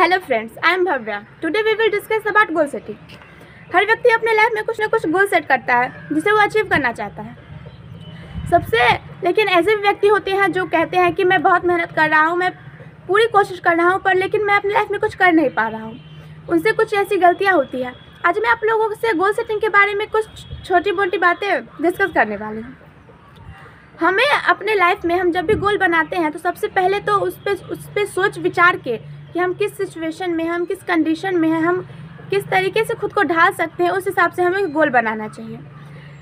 Hello friends, I am Bhavya. Today we will discuss about goal setting. हर व्यक्ति अपने life में कुछ ना कुछ गोल सेट करता है जिसे वो अचीव करना चाहता है। लेकिन ऐसे भी व्यक्ति होते हैं जो कहते हैं कि मैं बहुत मेहनत कर रहा हूँ, मैं पूरी कोशिश कर रहा हूँ, पर लेकिन मैं अपनी लाइफ में कुछ कर नहीं पा रहा हूँ। उनसे कुछ ऐसी गलतियाँ होती हैं। आज मैं आप लोगों से गोल सेटिंग के बारे में कुछ छोटी मोटी बातें डिस्कस करने वाली हूँ। हमें अपने लाइफ में हम जब भी गोल बनाते हैं तो सबसे पहले तो उस पर सोच विचार के कि हम किस सिचुएशन में, हम किस कंडीशन में हैं, हम किस तरीके से खुद को ढाल सकते हैं, उस हिसाब से हमें गोल बनाना चाहिए।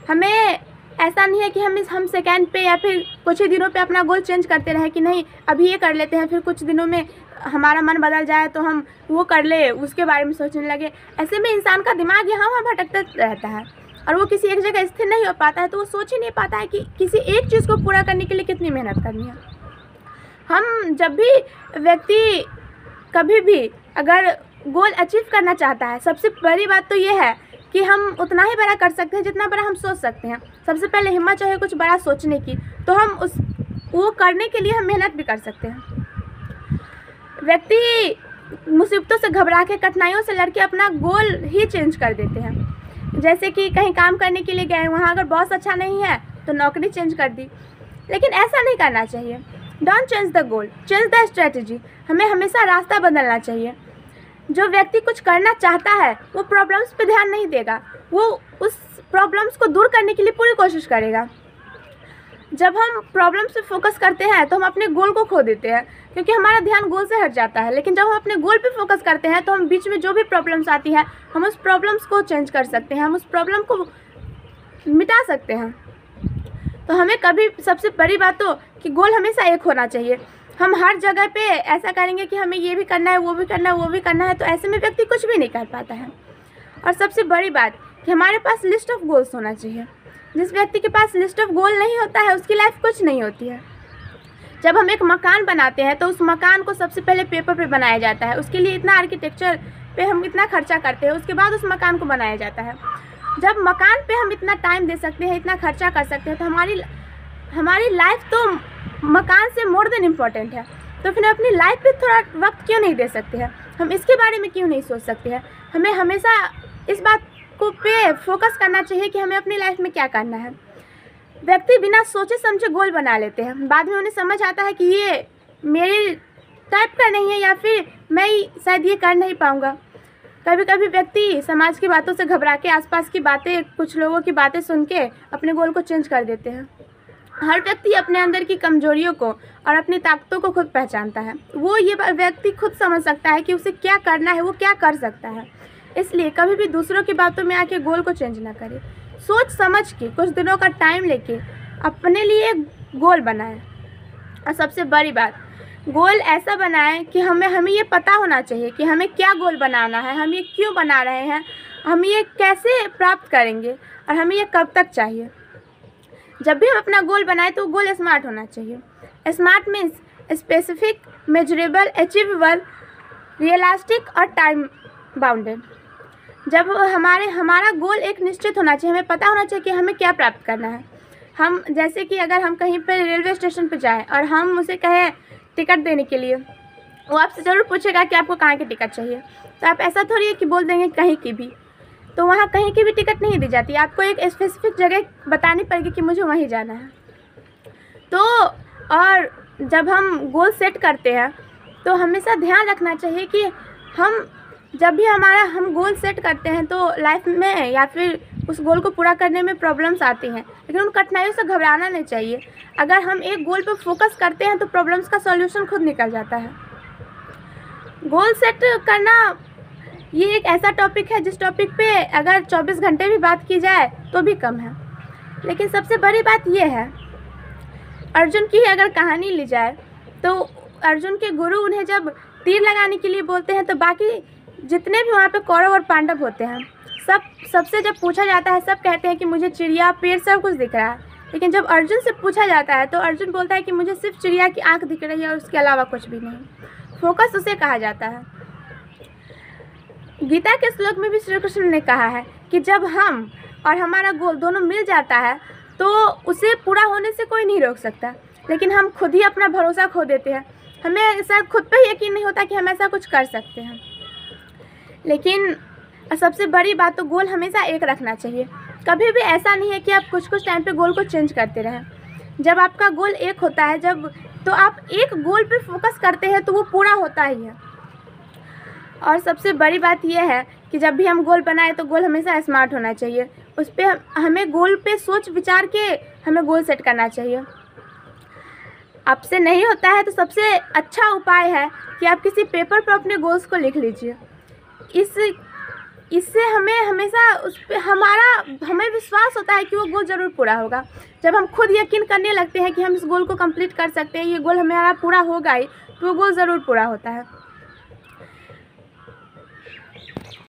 हमें ऐसा नहीं है कि हम सेकेंड पे या फिर कुछ ही दिनों पे अपना गोल चेंज करते रहें कि नहीं अभी ये कर लेते हैं, फिर कुछ दिनों में हमारा मन बदल जाए तो हम वो कर ले, उसके बारे में सोचने लगे। ऐसे में इंसान का दिमाग यहाँ वहाँ भटकता रहता है और वो किसी एक जगह स्थिर नहीं हो पाता है, तो वो सोच ही नहीं पाता है कि किसी एक चीज़ को पूरा करने के लिए कितनी मेहनत करनी है। हम जब भी व्यक्ति कभी भी अगर गोल अचीव करना चाहता है, सबसे बड़ी बात तो ये है कि हम उतना ही बड़ा कर सकते हैं जितना बड़ा हम सोच सकते हैं। सबसे पहले हिम्मत चाहिए कुछ बड़ा सोचने की, तो हम वो करने के लिए हम मेहनत भी कर सकते हैं। व्यक्ति मुसीबतों से घबरा के, कठिनाइयों से लड़के अपना गोल ही चेंज कर देते हैं। जैसे कि कहीं काम करने के लिए गए, वहाँ अगर बॉस अच्छा नहीं है तो नौकरी चेंज कर दी। लेकिन ऐसा नहीं करना चाहिए। Don't change the goal, change the strategy. हमें हमेशा रास्ता बदलना चाहिए। जो व्यक्ति कुछ करना चाहता है वो प्रॉब्लम्स पे ध्यान नहीं देगा, वो उस प्रॉब्लम्स को दूर करने के लिए पूरी कोशिश करेगा। जब हम प्रॉब्लम्स पे फोकस करते हैं तो हम अपने गोल को खो देते हैं, क्योंकि हमारा ध्यान गोल से हट जाता है। लेकिन जब हम अपने गोल पे फोकस करते हैं तो हम बीच में जो भी प्रॉब्लम्स आती है हम उस प्रॉब्लम्स को चेंज कर सकते हैं, हम उस प्रॉब्लम को मिटा सकते हैं। तो हमें कभी, सबसे बड़ी बात तो कि गोल हमेशा एक होना चाहिए। हम हर जगह पे ऐसा करेंगे कि हमें ये भी करना है, वो भी करना है, वो भी करना है, तो ऐसे में व्यक्ति कुछ भी नहीं कर पाता है। और सबसे बड़ी बात कि हमारे पास लिस्ट ऑफ गोल्स होना चाहिए। जिस व्यक्ति के पास लिस्ट ऑफ गोल नहीं होता है उसकी लाइफ कुछ नहीं होती है। जब हम एक मकान बनाते हैं तो उस मकान को सबसे पहले पेपर पे बनाया जाता है, उसके लिए इतना आर्किटेक्चर पे हम इतना खर्चा करते हैं, उसके बाद उस मकान को बनाया जाता है। जब मकान पे हम इतना टाइम दे सकते हैं, इतना खर्चा कर सकते हैं, तो हमारी लाइफ तो मकान से मोर देन इम्पोर्टेंट है। तो फिर अपनी लाइफ पे थोड़ा वक्त क्यों नहीं दे सकते हैं? हम इसके बारे में क्यों नहीं सोच सकते हैं? हमें हमेशा इस बात को पे फोकस करना चाहिए कि हमें अपनी लाइफ में क्या करना है। व्यक्ति बिना सोचे समझे गोल बना लेते हैं, बाद में उन्हें समझ आता है कि ये मेरे टाइप का नहीं है या फिर मैं शायद ये कर नहीं पाऊँगा। कभी कभी व्यक्ति समाज की बातों से घबरा के, आसपास की बातें, कुछ लोगों की बातें सुन के अपने गोल को चेंज कर देते हैं। हर व्यक्ति अपने अंदर की कमजोरियों को और अपनी ताकतों को खुद पहचानता है। वो ये व्यक्ति खुद समझ सकता है कि उसे क्या करना है, वो क्या कर सकता है। इसलिए कभी भी दूसरों की बातों में आके गोल को चेंज ना करें। सोच समझ के, कुछ दिनों का टाइम लेके अपने लिए गोल बनाएं। और सबसे बड़ी बात, गोल ऐसा बनाएं कि हमें ये पता होना चाहिए कि हमें क्या गोल बनाना है, हम ये क्यों बना रहे हैं, हम ये कैसे प्राप्त करेंगे और हमें ये कब तक चाहिए। जब भी हम अपना गोल बनाए तो गोल स्मार्ट होना चाहिए। Smart means specific, measurable, achievable, realistic और टाइम बाउंडेड। जब हमारा गोल एक निश्चित होना चाहिए, हमें पता होना चाहिए कि हमें क्या प्राप्त करना है। हम जैसे कि अगर हम कहीं पर रेलवे स्टेशन पर जाएं और हम उसे कहें टिकट देने के लिए, वो आपसे ज़रूर पूछेगा कि आपको कहाँ की टिकट चाहिए। तो आप ऐसा थोड़ी है कि बोल देंगे कहीं की भी, तो वहाँ कहीं की भी टिकट नहीं दी जाती। आपको एक स्पेसिफिक जगह बतानी पड़ेगी कि मुझे वहीं जाना है। तो और जब हम गोल सेट करते हैं तो हमेशा ध्यान रखना चाहिए कि जब भी हम गोल सेट करते हैं तो लाइफ में या फिर उस गोल को पूरा करने में प्रॉब्लम्स आती हैं, लेकिन उन कठिनाइयों से घबराना नहीं चाहिए। अगर हम एक गोल पर फोकस करते हैं तो प्रॉब्लम्स का सॉल्यूशन खुद निकल जाता है। गोल सेट करना ये एक ऐसा टॉपिक है जिस टॉपिक पे अगर 24 घंटे भी बात की जाए तो भी कम है। लेकिन सबसे बड़ी बात ये है, अर्जुन की अगर कहानी ली जाए तो अर्जुन के गुरु उन्हें जब तीर लगाने के लिए बोलते हैं तो बाकी जितने भी वहाँ पे कौरव और पांडव होते हैं, सबसे जब पूछा जाता है, सब कहते हैं कि मुझे चिड़िया, पेड़ सब कुछ दिख रहा है। लेकिन जब अर्जुन से पूछा जाता है तो अर्जुन बोलता है कि मुझे सिर्फ चिड़िया की आँख दिख रही है और उसके अलावा कुछ भी नहीं। फोकस उसे कहा जाता है। गीता के श्लोक में भी श्री कृष्ण ने कहा है कि जब हम और हमारा गोल दोनों मिल जाता है तो उसे पूरा होने से कोई नहीं रोक सकता। लेकिन हम खुद ही अपना भरोसा खो देते हैं। हमें शायद खुद पे ही यकीन नहीं होता कि हम ऐसा कुछ कर सकते हैं। लेकिन सबसे बड़ी बात तो गोल हमेशा एक रखना चाहिए। कभी भी ऐसा नहीं है कि आप कुछ कुछ टाइम पे गोल को चेंज करते रहें। जब आपका गोल एक होता है तो आप एक गोल पे फोकस करते हैं तो वो पूरा होता ही है। और सबसे बड़ी बात यह है कि जब भी हम गोल बनाए तो गोल हमेशा स्मार्ट होना चाहिए। उस पर हमें गोल पे सोच विचार के हमें गोल सेट करना चाहिए। आपसे नहीं होता है तो सबसे अच्छा उपाय है कि आप किसी पेपर पर अपने गोल्स को लिख लीजिए। इससे हमें हमेशा हमें विश्वास होता है कि वो गोल ज़रूर पूरा होगा। जब हम खुद यकीन करने लगते हैं कि हम इस गोल को कंप्लीट कर सकते हैं, ये गोल हमारा पूरा होगा ही, तो वो गोल ज़रूर पूरा होता है।